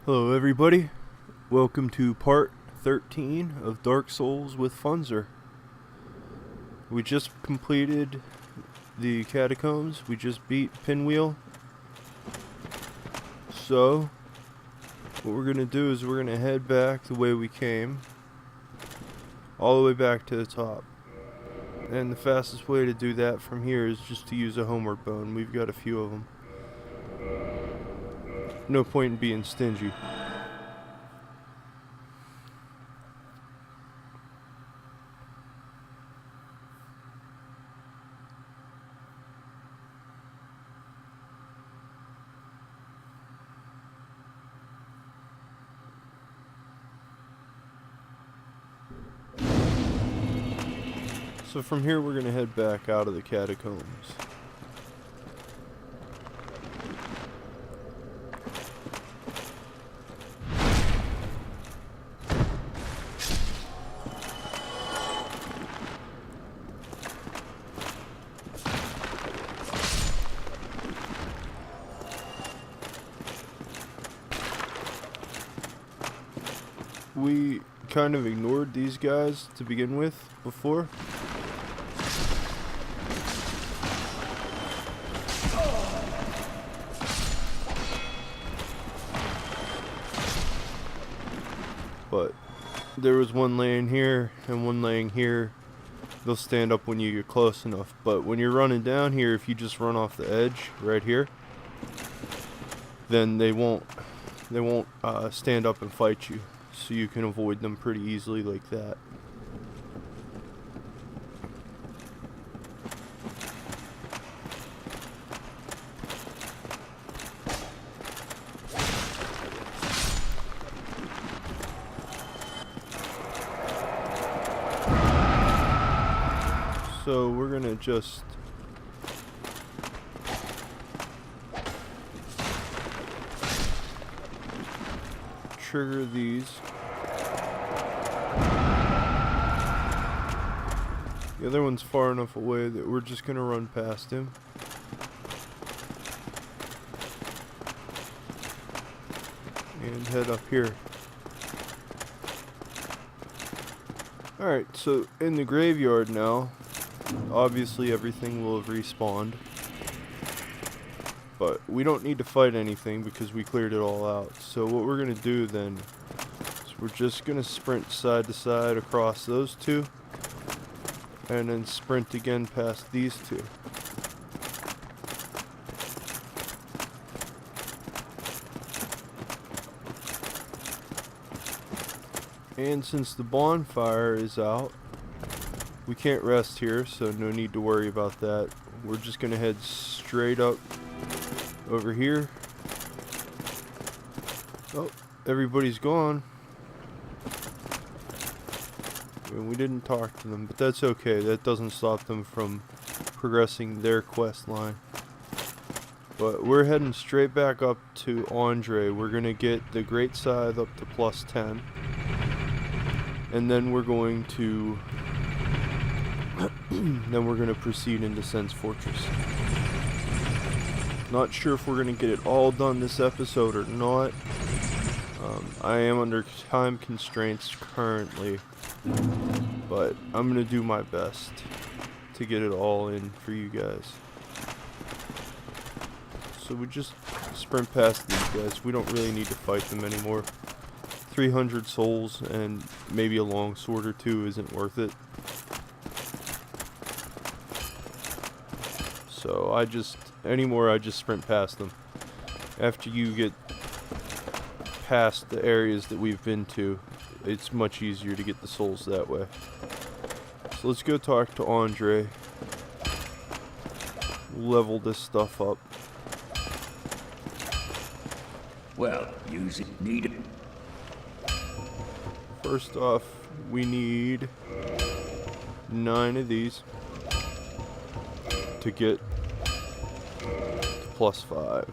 Hello everybody, welcome to part 13 of Dark Souls with Funzyr. We just completed the catacombs, we just beat Pinwheel. So, what we're going to do is we're going to head back the way we came, all the way back to the top. And the fastest way to do that from here is just to use a homeward bone. We've got a few of them. No point in being stingy. So from here we're going to head back out of the catacombs. We kind of ignored these guys to begin with before. But there was one laying here and one laying here. They'll stand up when you get close enough. But when you're running down here, if you just run off the edge right here, then they won't stand up and fight you. So you can avoid them pretty easily like that. So we're gonna just trigger these. The other one's far enough away that we're just gonna run past him. And head up here. Alright, so in the graveyard now, obviously everything will have respawned. But we don't need to fight anything because we cleared it all out. So what we're going to do then is we're just going to sprint side to side across those two. And then sprint again past these two. And since the bonfire is out, we can't rest here, so no need to worry about that. We're just going to head straight up over here. Oh, everybody's gone. And we didn't talk to them, but that's okay. That doesn't stop them from progressing their quest line. But we're heading straight back up to Andre. We're going to get the Great Scythe up to +10. And then we're going to proceed into Sen's Fortress. Not sure if we're going to get it all done this episode or not. I am under time constraints currently, but I'm going to do my best to get it all in for you guys. So we just sprint past these guys. We don't really need to fight them anymore. 300 souls and maybe a long sword or two isn't worth it. So I just sprint past them. After you get past the areas that we've been to, it's much easier to get the souls that way. So let's go talk to Andre. Level this stuff up. Well, use it needed. First off, we need 9 of these to get to +5.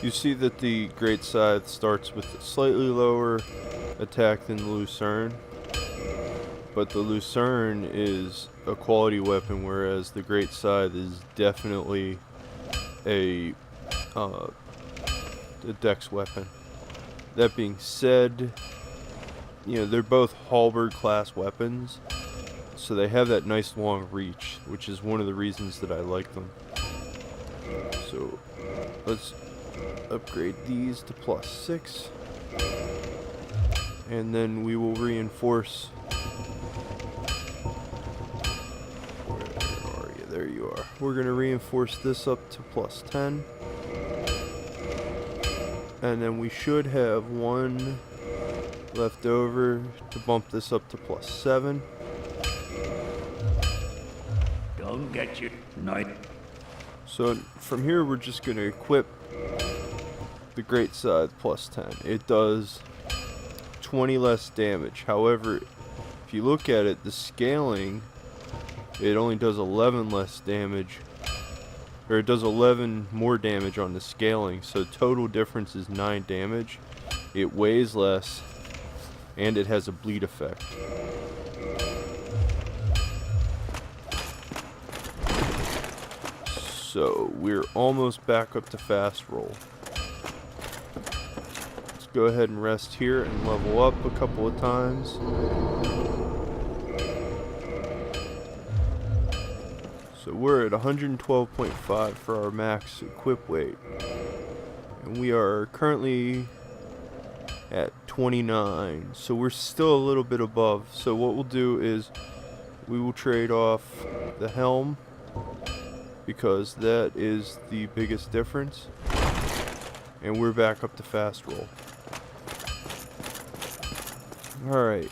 You see that the Great Scythe starts with a slightly lower attack than the Lucerne, but the Lucerne is a quality weapon, whereas the Great Scythe is definitely a dex weapon. That being said, you know, they're both halberd class weapons, so they have that nice long reach, which is one of the reasons that I like them. So let's upgrade these to +6, and then we will reinforce. Where are you? There you are. We're going to reinforce this up to +10, and then we should have one left over to bump this up to +7. Don't get your knife. So from here we're just going to equip the Great Scythe +10. It does 20 less damage. However, if you look at it, the scaling, it only does 11 less damage, or it does 11 more damage on the scaling, so total difference is 9 damage. It weighs less, and it has a bleed effect. So we're almost back up to fast roll. Let's go ahead and rest here and level up a couple of times. So we're at 112.5 for our max equip weight, and we are currently at 29, so we're still a little bit above. So what we'll do is we will trade off the helm, because that is the biggest difference, and we're back up to fast roll. Alright,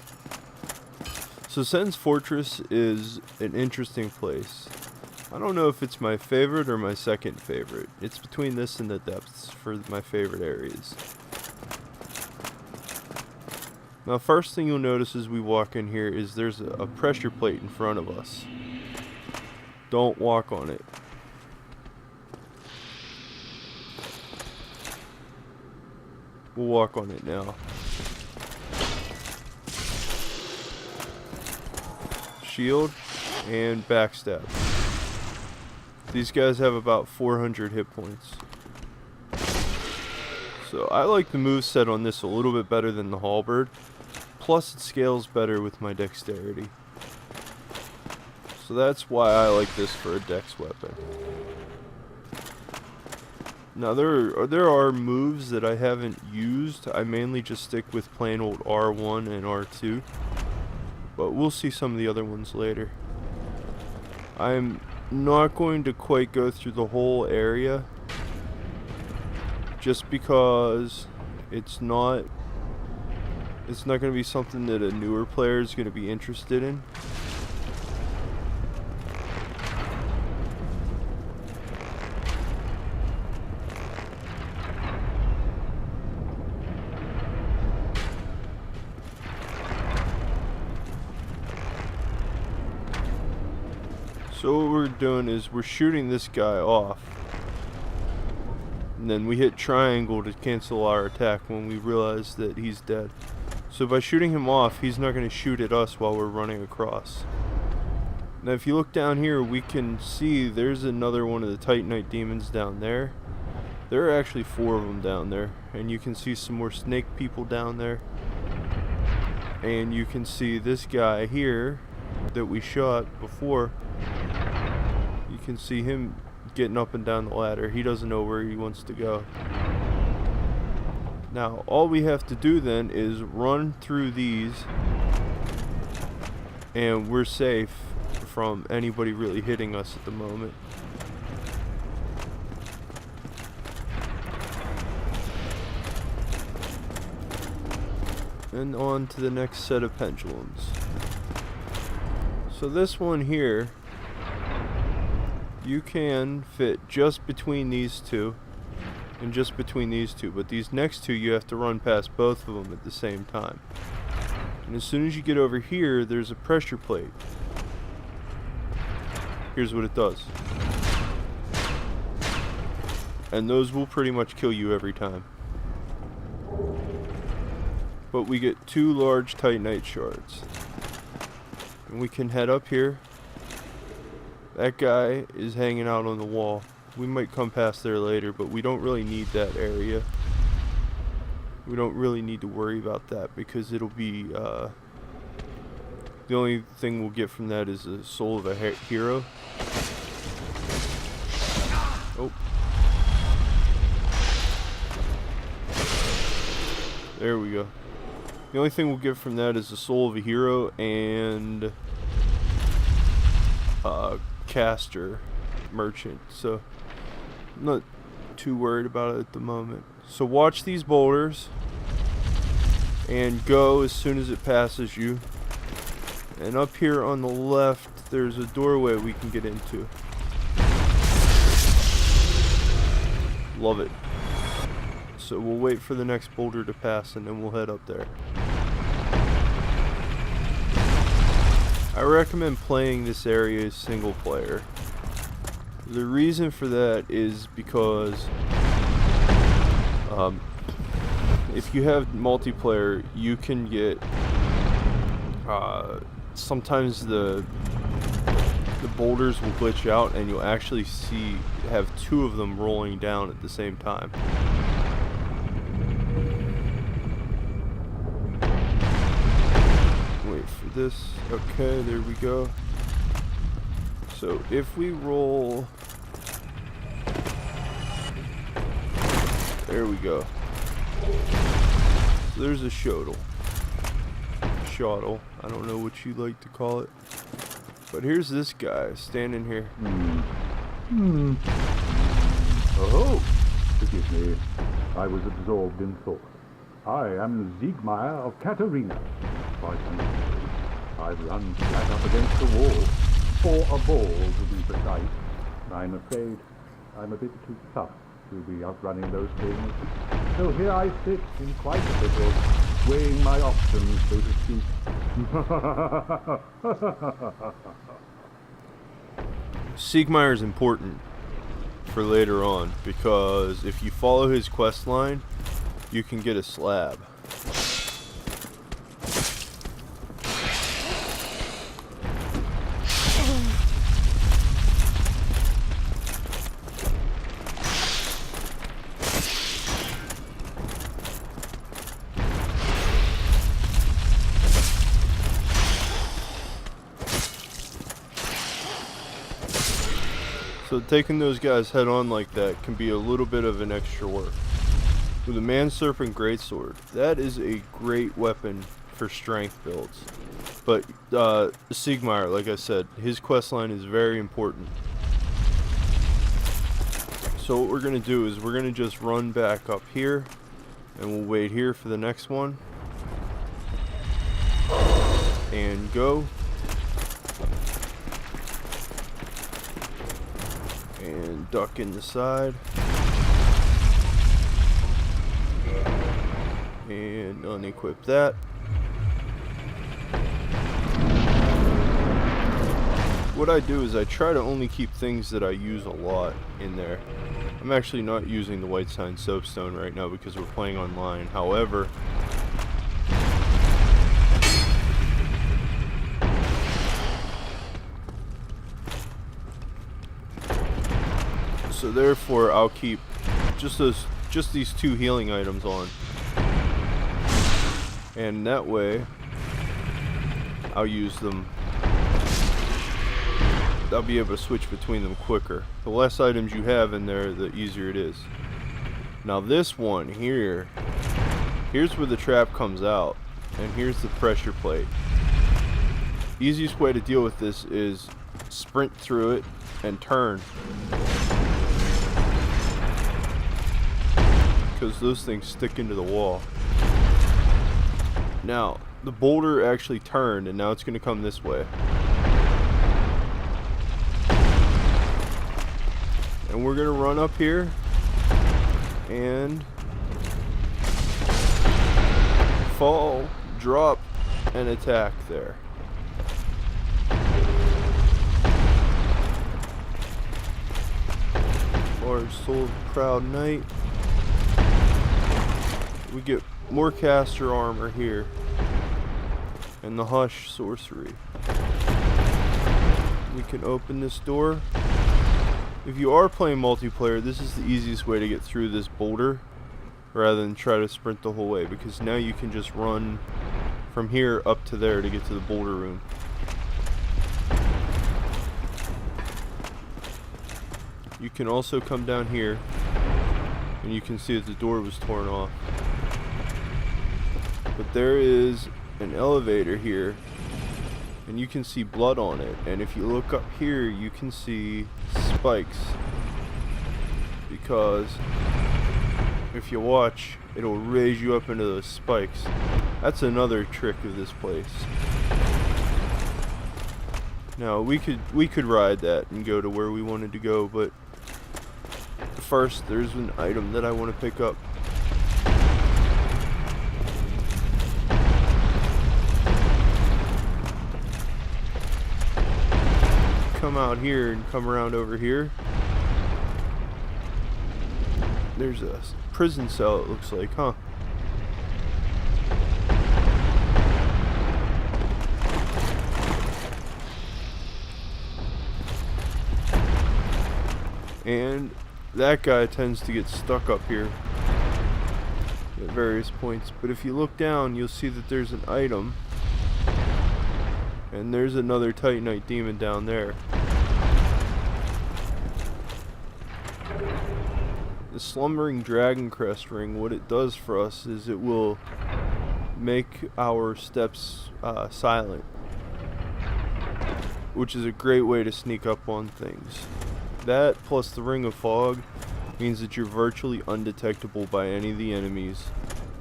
so Sen's Fortress is an interesting place. I don't know if it's my favorite or my second favorite. It's between this and the depths for my favorite areas. Now, first thing you'll notice as we walk in here is there's a pressure plate in front of us. Don't walk on it. We'll walk on it now. Shield and backstab. These guys have about 400 hit points. So I like the moveset on this a little bit better than the halberd. Plus it scales better with my dexterity. So that's why I like this for a dex weapon. Now there are moves that I haven't used. I mainly just stick with plain old R1 and R2. But we'll see some of the other ones later. I'm not going to quite go through the whole area, just because it's not going to be something that a newer player is going to be interested in. So what we're doing is we're shooting this guy off, and then we hit triangle to cancel our attack when we realize that he's dead. So by shooting him off, he's not going to shoot at us while we're running across. Now if you look down here, we can see there's another one of the Titanite demons down there. There are actually 4 of them down there, and you can see some more snake people down there. And you can see this guy here that we shot before. You can see him getting up and down the ladder. He doesn't know where he wants to go. Now all we have to do then is run through these, and we're safe from anybody really hitting us at the moment. And on to the next set of pendulums. So this one here, you can fit just between these two and just between these two, but these next two you have to run past both of them at the same time. And as soon as you get over here, there's a pressure plate. Here's what it does. And those will pretty much kill you every time. But we get 2 large Titanite shards. And we can head up here. That guy is hanging out on the wall. We might come past there later, but we don't really need that area. We don't really need to worry about that because it'll be, the only thing we'll get from that is the soul of a hero. Oh. There we go. The only thing we'll get from that is the soul of a hero and caster merchant. So I'm not too worried about it at the moment. So watch these boulders and go as soon as it passes you. And up here on the left there's a doorway we can get into. Love it. So we'll wait for the next boulder to pass and then we'll head up there. I recommend playing this area single player. The reason for that is because if you have multiplayer, you can get sometimes the boulders will glitch out and you'll actually have two of them rolling down at the same time. Wait for this. Okay, there we go. So if we roll, there we go. So there's a shuttle. I don't know what you like to call it. But here's this guy standing here. Oh, forgive me. I was absorbed in thought. I am Siegmeyer of Katarina. Quite honestly, I've run flat up against the wall. For a ball, to be precise. I'm afraid I'm a bit too tough to be outrunning those things. So here I sit in quite a pickle, weighing my options, so to speak. Siegmeyer is important for later on because if you follow his quest line, you can get a slab. So taking those guys head on like that can be a little bit of an extra work. With a Man Serpent Greatsword, that is a great weapon for strength builds. But Siegmeyer, like I said, his questline is very important. So what we're going to do is we're going to just run back up here and we'll wait here for the next one. And go. And duck in the side. And unequip that. What I do is I try to only keep things that I use a lot in there. I'm actually not using the White Sign Soapstone right now because we're playing online. However, so therefore I'll keep just these two healing items on. And that way I'll use them. I'll be able to switch between them quicker. The less items you have in there, the easier it is. Now this one here, here's where the trap comes out, and here's the pressure plate. Easiest way to deal with this is sprint through it and turn, because those things stick into the wall. Now the boulder actually turned and now it's going to come this way. And we're going to run up here and fall, drop, and attack there. Large Soul of the Proud Knight. We get more caster armor here. And the Hush sorcery. We can open this door. If you are playing multiplayer, this is the easiest way to get through this boulder rather than try to sprint the whole way, because now you can just run from here up to there to get to the boulder room. You can also come down here and you can see that the door was torn off. But there is an elevator here and you can see blood on it, and if you look up here you can see spikes, because if you watch it'll raise you up into those spikes. That's another trick of this place. Now we could ride that and go to where we wanted to go, but first there's an item that I want to pick up. Come out here and come around over here. There's a prison cell, it looks like, huh? And that guy tends to get stuck up here at various points. But if you look down, you'll see that there's an item. And there's another Titanite demon down there. The slumbering dragon crest ring, what it does for us is it will make our steps silent, which is a great way to sneak up on things. That plus the ring of fog means that you're virtually undetectable by any of the enemies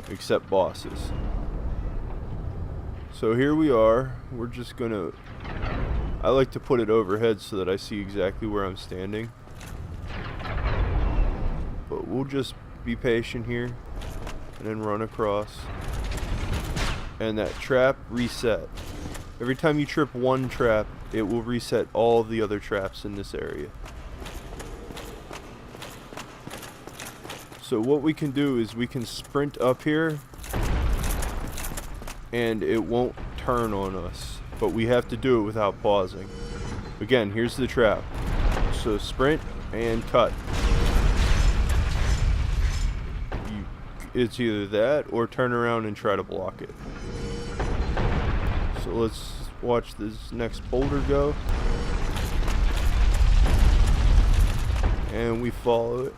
except bosses. So here we are. We're just gonna, I like to put it overhead so that I see exactly where I'm standing. But we'll just be patient here and then run across. And that trap reset. Every time you trip one trap, it will reset all the other traps in this area. So what we can do is we can sprint up here and it won't turn on us, but we have to do it without pausing. Again, here's the trap. So sprint and cut. It's either that or turn around and try to block it. So let's watch this next boulder go. And we follow it.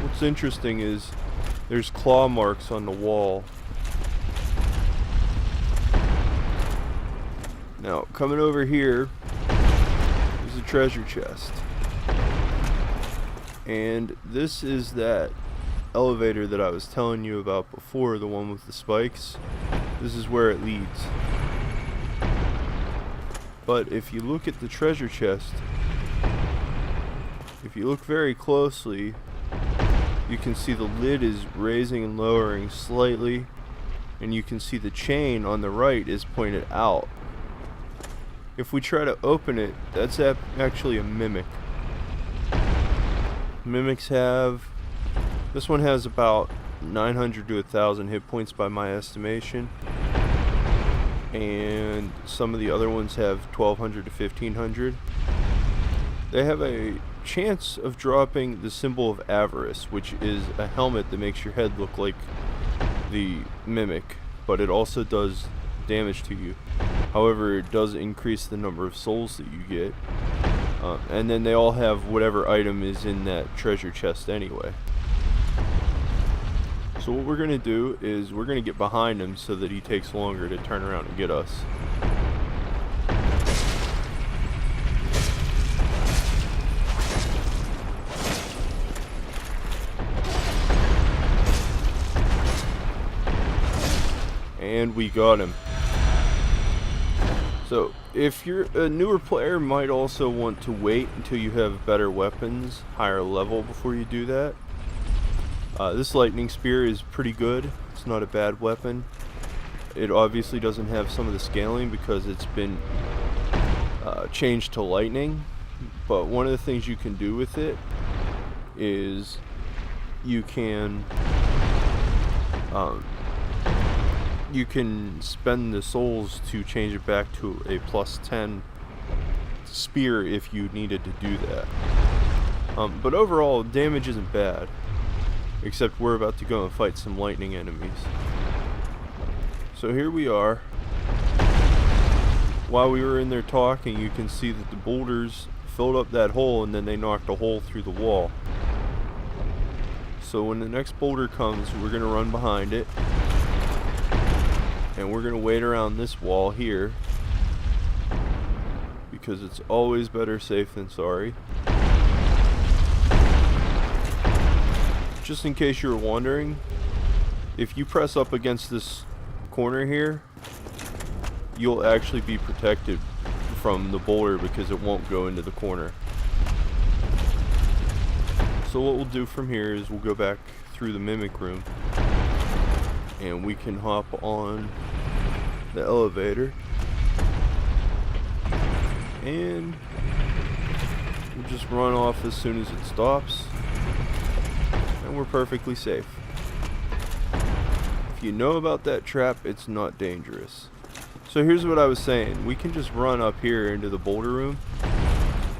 What's interesting is there's claw marks on the wall. Now, coming over here is a treasure chest. And this is that elevator that I was telling you about before, the one with the spikes. This is where it leads. But if you look at the treasure chest, if you look very closely, you can see the lid is raising and lowering slightly, and you can see the chain on the right is pointed out. If we try to open it, that's actually a mimic. Mimics have, this one has about 900 to 1,000 hit points by my estimation, and some of the other ones have 1,200 to 1,500. They have a chance of dropping the symbol of avarice, which is a helmet that makes your head look like the mimic, but it also does damage to you. However, it does increase the number of souls that you get. And then they all have whatever item is in that treasure chest anyway. So what we're going to do is we're going to get behind him so that he takes longer to turn around and get us. And we got him. So, if you're a newer player, might also want to wait until you have better weapons, higher level, before you do that. This lightning spear is pretty good. It's not a bad weapon. It obviously doesn't have some of the scaling because it's been changed to lightning. But one of the things you can do with it is you can you can spend the souls to change it back to a +10 spear if you needed to do that. But overall, damage isn't bad. Except we're about to go and fight some lightning enemies. So here we are. While we were in there talking, you can see that the boulders filled up that hole and then they knocked a hole through the wall. So when the next boulder comes, we're going to run behind it. And we're going to wait around this wall here. Because it's always better safe than sorry. Just in case you were wondering, if you press up against this corner here, you'll actually be protected from the boulder because it won't go into the corner. So what we'll do from here is we'll go back through the mimic room and we can hop on the elevator and we'll just run off as soon as it stops and we're perfectly safe. If you know about that trap, it's not dangerous. So here's what I was saying. We can just run up here into the boulder room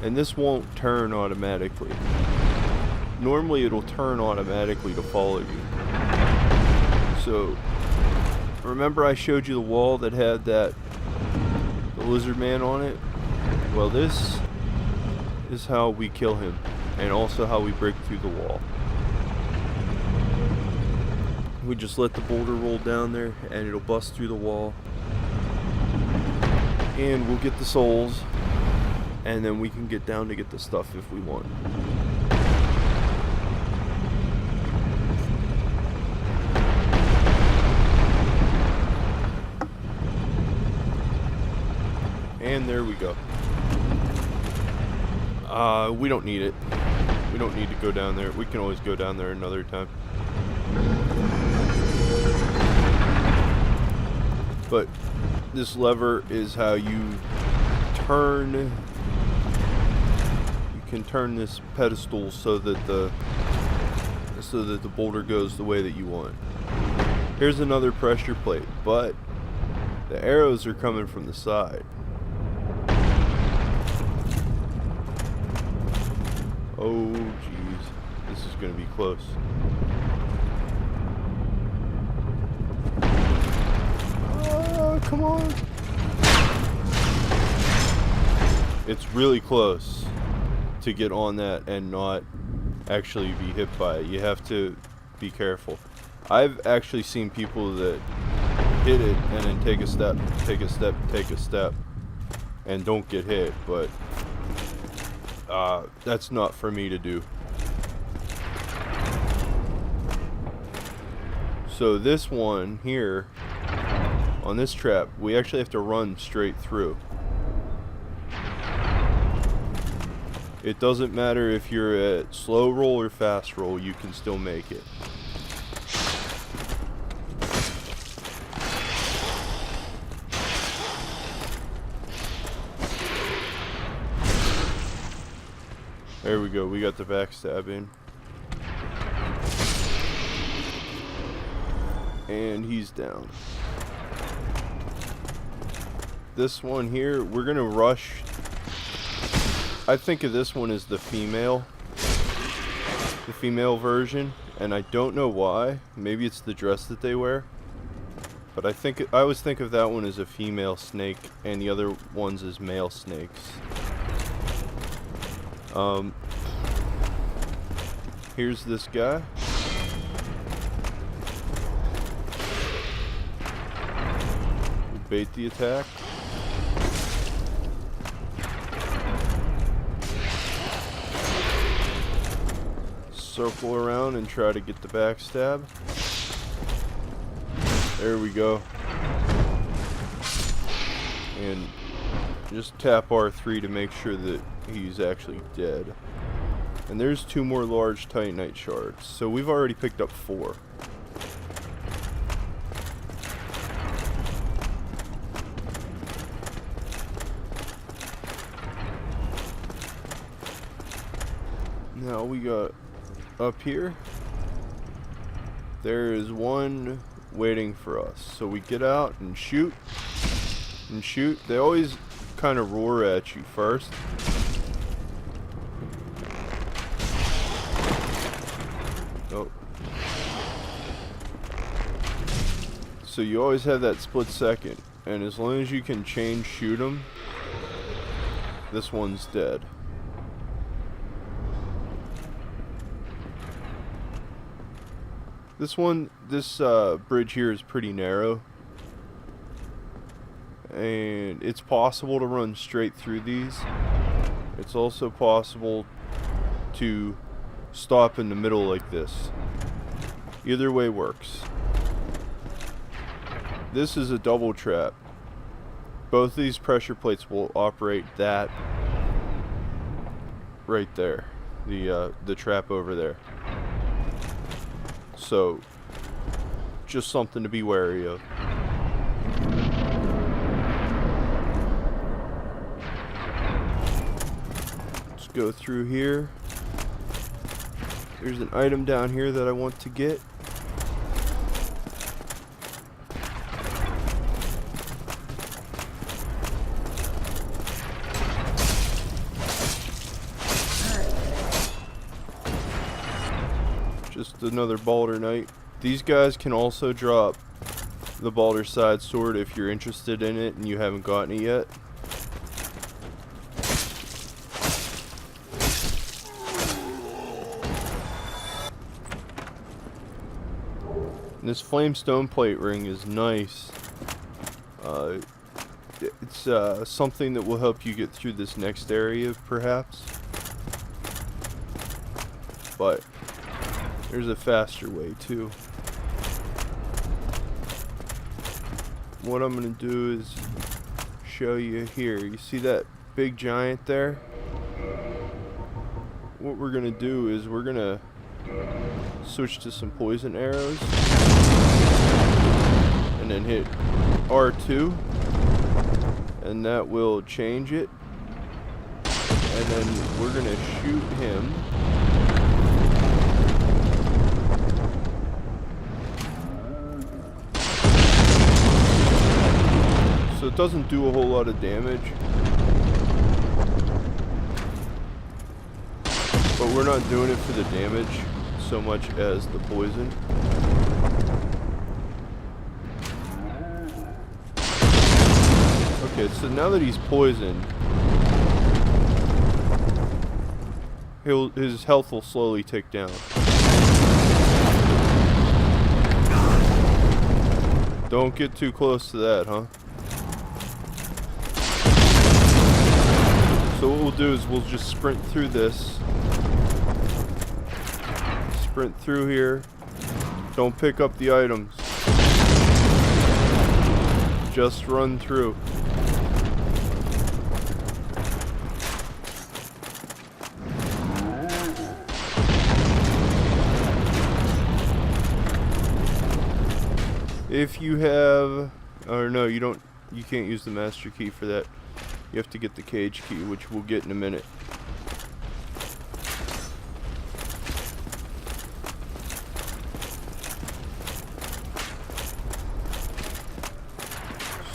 and this won't turn automatically. Normally it'll turn automatically to follow you. So remember I showed you the wall that had the lizard man on it? Well, this is how we kill him and also how we break through the wall. We just let the boulder roll down there and it'll bust through the wall. And we'll get the souls and then we can get down to get the stuff if we want. And there we go. We don't need it. We don't need to go down there. We can always go down there another time. But this lever is how you can turn this pedestal so that the boulder goes the way that you want. Here's another pressure plate, but the arrows are coming from the side. Oh jeez, this is gonna be close. Come on. It's really close to get on that and not actually be hit by it. You have to be careful. I've actually seen people that hit it and then take a step, take a step, take a step and don't get hit, but that's not for me to do. So this one here, on this trap, we actually have to run straight through. It doesn't matter if you're at slow roll or fast roll, you can still make it. There we go, we got the backstab in. And he's down. This one here, we're gonna rush. I think of this one as the female version, and I don't know why. Maybe it's the dress that they wear, but I always think of that one as a female snake and the other ones as male snakes. Here's this guy. We bait the attack. Circle around and try to get the backstab. There we go. And just tap R3 to make sure that he's actually dead. And there's 2 more large titanite shards. So we've already picked up 4. Now we got up here. There is one waiting for us. So we get out and shoot and shoot. They always kind of roar at you first. Oh. So you always have that split second, and as long as you can chain shoot them, this one's dead. This bridge here is pretty narrow, and it's possible to run straight through these. It's also possible to stop in the middle like this. Either way works. This is a double trap. Both these pressure plates will operate that right there, the trap over there. So, just something to be wary of. Let's go through here. There's an item down here that I want to get. Just another Balder Knight. These guys can also drop the Balder Side Sword if you're interested in it and you haven't gotten it yet. And this flame stone plate ring is nice. It's something that will help you get through this next area, perhaps. But there's a faster way too. What I'm gonna do is show you here. You see that big giant there? What we're gonna do is we're gonna switch to some poison arrows and then hit R2, and that will change it, and then we're gonna shoot him. So it doesn't do a whole lot of damage, but we're not doing it for the damage so much as the poison. Okay, so now that he's poisoned, his health will slowly tick down. Don't get too close to that, huh? So what we'll do is we'll just sprint through this. Sprint through here. Don't pick up the items. Just run through. If you have, or no, you can't use the master key for that. You have to get the cage key, which we'll get in a minute.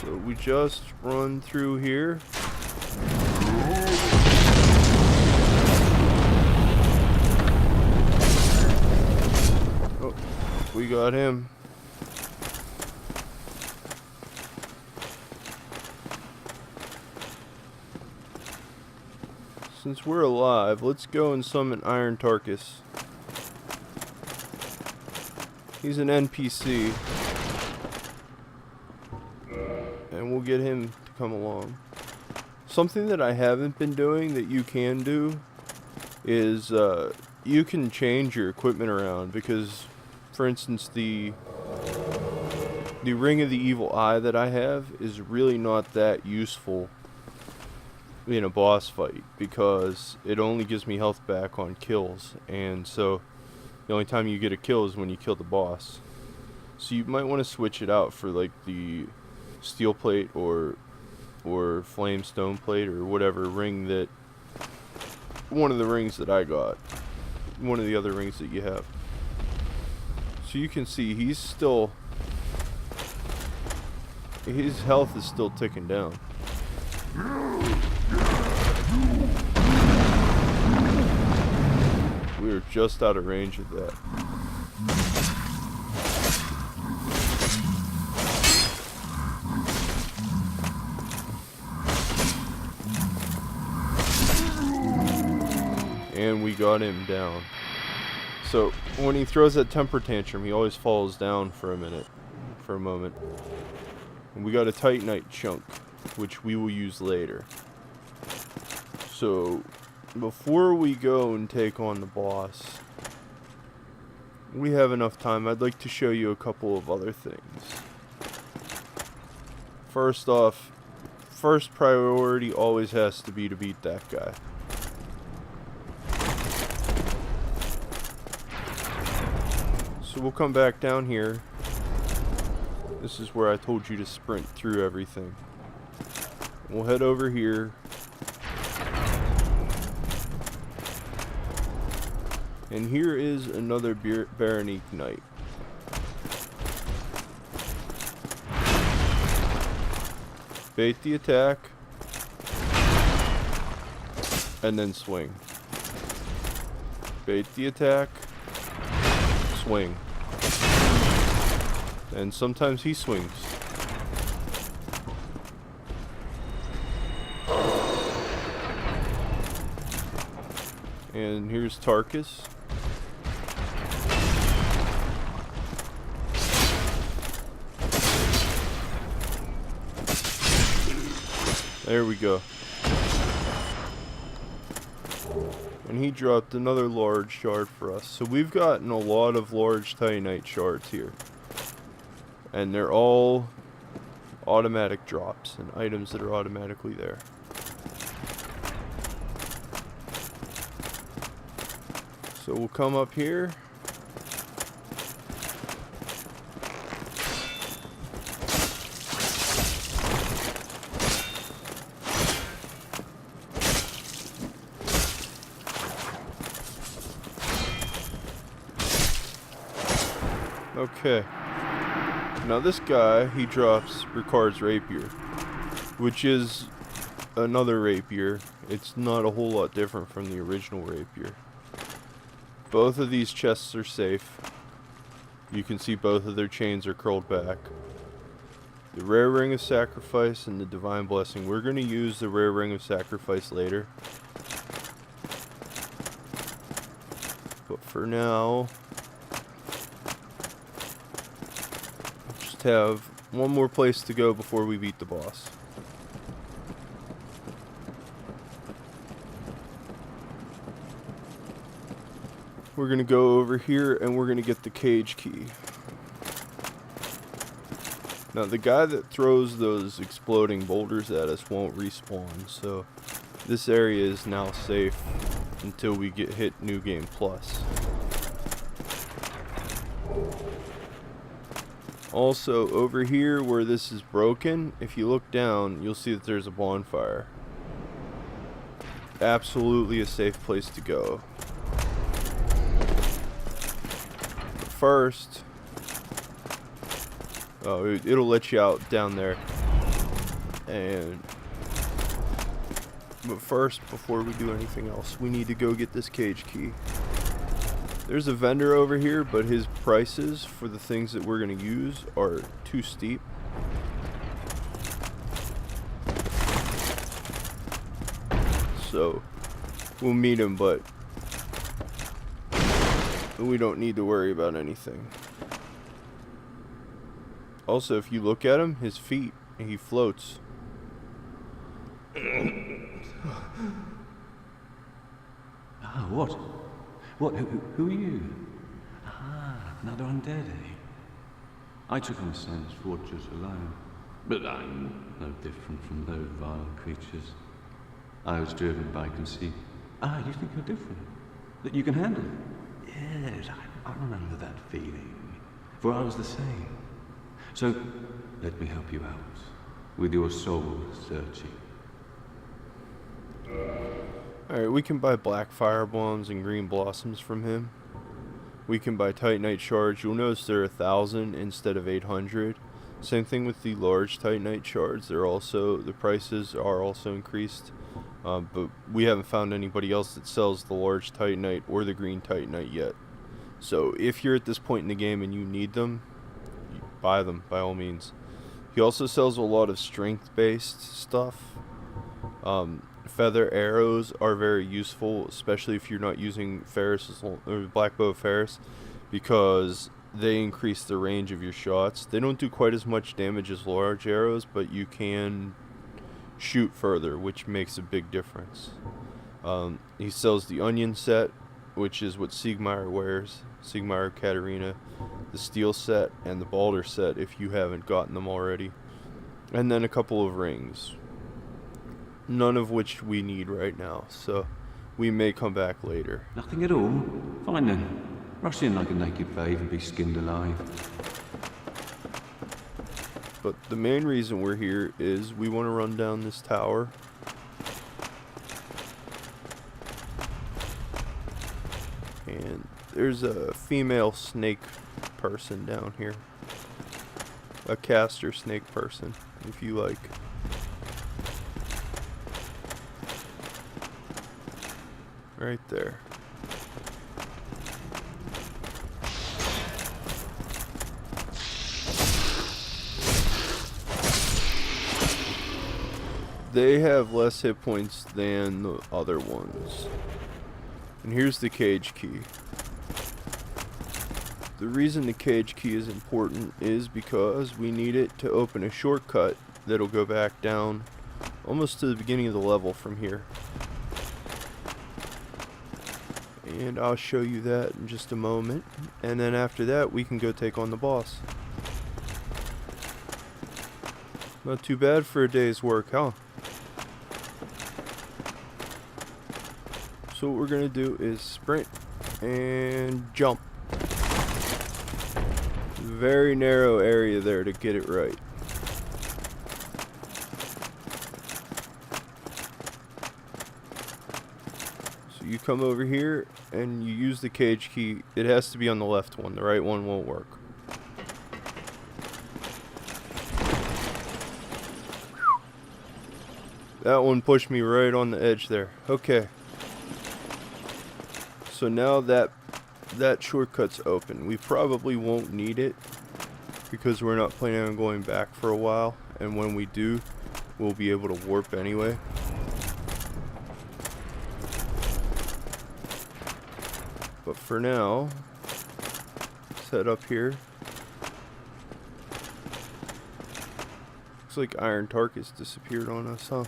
So we just run through here. Oh, we got him. Since we're alive, let's go and summon Iron Tarkus. He's an NPC, and we'll get him to come along. Something that I haven't been doing that you can do is you can change your equipment around, because, for instance, the Ring of the Evil Eye that I have is really not that useful in a boss fight, because it only gives me health back on kills, and so the only time you get a kill is when you kill the boss. So you might want to switch it out for like the steel plate or flame stone plate or whatever ring that, one of the rings that I got, one of the other rings that you have. So you can see he's still his health is still ticking down. We are just out of range of that. And we got him down. So when he throws that temper tantrum, he always falls down for a moment. And we got a Titanite chunk, which we will use later. So before we go and take on the boss, we have enough time. I'd like to show you a couple of other things. First off, first priority always has to be to beat that guy. So we'll come back down here. This is where I told you to sprint through everything. We'll head over here. And here is another Baronique Knight. Bait the attack. And then swing. Bait the attack. Swing. And sometimes he swings. And here's Tarkus. There we go. And he dropped another large shard for us. So we've gotten a lot of large Titanite shards here. And they're all automatic drops and items that are automatically there. So we'll come up here. Okay. Now this guy, he drops Ricard's rapier, which is another rapier. It's not a whole lot different from the original rapier. Both of these chests are safe. You can see both of their chains are curled back. The Rare Ring of Sacrifice and the Divine Blessing. We're going to use the Rare Ring of Sacrifice later. But for now, just have one more place to go before we beat the boss. We're going to go over here and we're going to get the cage key. Now the guy that throws those exploding boulders at us won't respawn, so this area is now safe until we get hit New Game Plus. Also over here where this is broken, if you look down you'll see that there's a bonfire. Absolutely a safe place to go. First, it'll let you out down there. But first, before we do anything else, we need to go get this cage key. There's a vendor over here, but his prices for the things that we're going to use are too steep. So, we'll meet him, but we don't need to worry about anything. Also, if you look at him, his feet, he floats. Ah, what? What? Who are you? Ah, another undead, eh? I took on Sen's fortress alone, but I'm no different from those vile creatures. I was driven by conceit. Ah, you think you're different? That you can handle it? Yes, I remember that feeling, for I was the same. So, let me help you out, with your soul searching. Alright, we can buy black fire bombs and green blossoms from him. We can buy titanite shards. You'll notice they're 1,000 instead of 800. Same thing with the large Titanite shards. The prices are also increased. But we haven't found anybody else that sells the large Titanite or the green Titanite yet. So if you're at this point in the game and you need them, buy them by all means. He also sells a lot of strength-based stuff. Feather arrows are very useful, especially if you're not using Ferris or Black Bow of Ferris, because they increase the range of your shots. They don't do quite as much damage as large arrows, but you can shoot further, which makes a big difference. He sells the onion set, which is what Siegmeyer wears. Siegmeyer, Katarina, the steel set, and the Balder set if you haven't gotten them already. And then a couple of rings. None of which we need right now, so we may come back later. Nothing at all? Fine then. Rush in like a naked babe and be skinned alive. But the main reason we're here is we want to run down this tower. And there's a female snake person down here. A caster snake person, if you like. Right there. They have less hit points than the other ones. And here's the cage key. The reason the cage key is important is because we need it to open a shortcut that'll go back down almost to the beginning of the level from here. And I'll show you that in just a moment. And then after that, we can go take on the boss. Not too bad for a day's work, huh? So what we're going to do is sprint and jump. Very narrow area there to get it right. So you come over here and you use the cage key. It has to be on the left one. The right one won't work. That one pushed me right on the edge there. Okay. So now that shortcut's open. We probably won't need it because we're not planning on going back for a while. And when we do, we'll be able to warp anyway. But for now, let's head up here. Looks like Iron Tarkus disappeared on us, huh?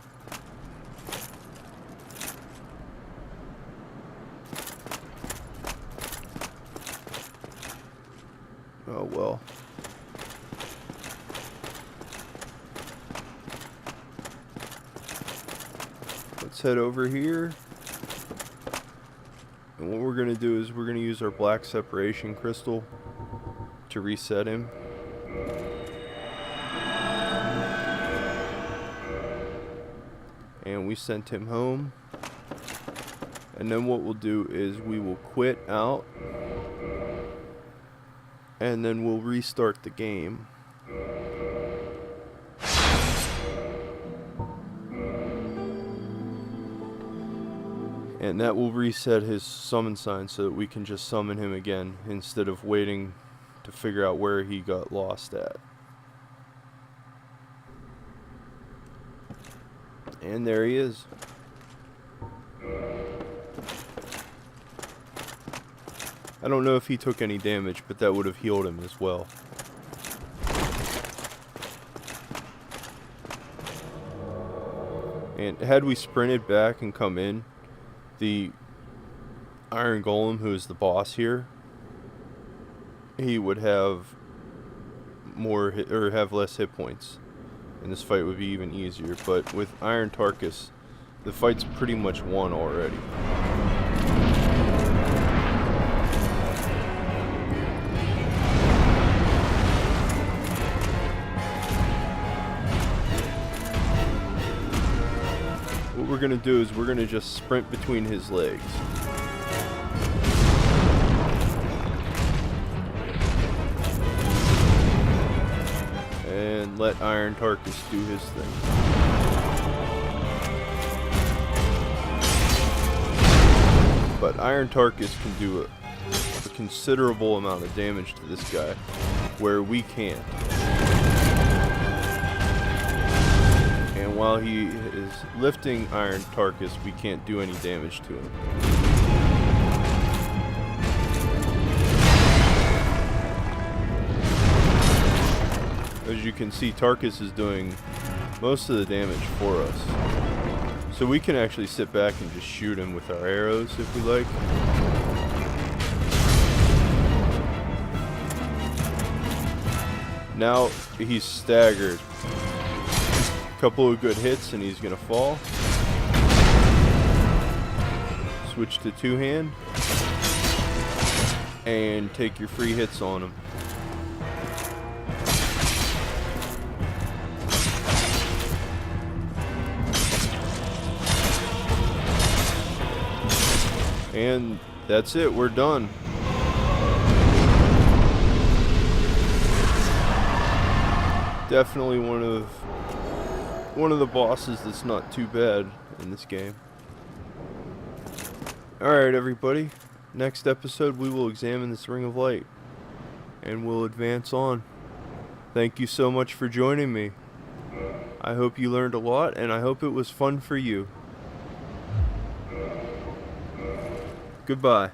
Oh well. Let's head over here. And what we're going to do is we're going to use our black separation crystal to reset him. And we sent him home. And then what we'll do is we will quit out. And then we'll restart the game. And that will reset his summon sign so that we can just summon him again instead of waiting to figure out where he got lost at. And there he is. I don't know if he took any damage, but that would have healed him as well. And had we sprinted back and come in, the Iron Golem, who is the boss here, he would have more or have less hit points, and this fight would be even easier. But with Iron Tarkus, the fight's pretty much won already. What we're going to do is we're going to just sprint between his legs. and let Iron Tarkus do his thing. But Iron Tarkus can do a considerable amount of damage to this guy, where we can't. And while he is lifting Iron Tarkus, we can't do any damage to him. As you can see, Tarkus is doing most of the damage for us. So we can actually sit back and just shoot him with our arrows if we like. Now he's staggered. Couple of good hits and he's gonna fall. Switch to two-hand and take your free hits on him. And that's it, we're done. Definitely one of the bosses that's not too bad in this game. Alright everybody, next episode we will examine this Ring of Light and we'll advance on. Thank you so much for joining me. I hope you learned a lot and I hope it was fun for you. Goodbye.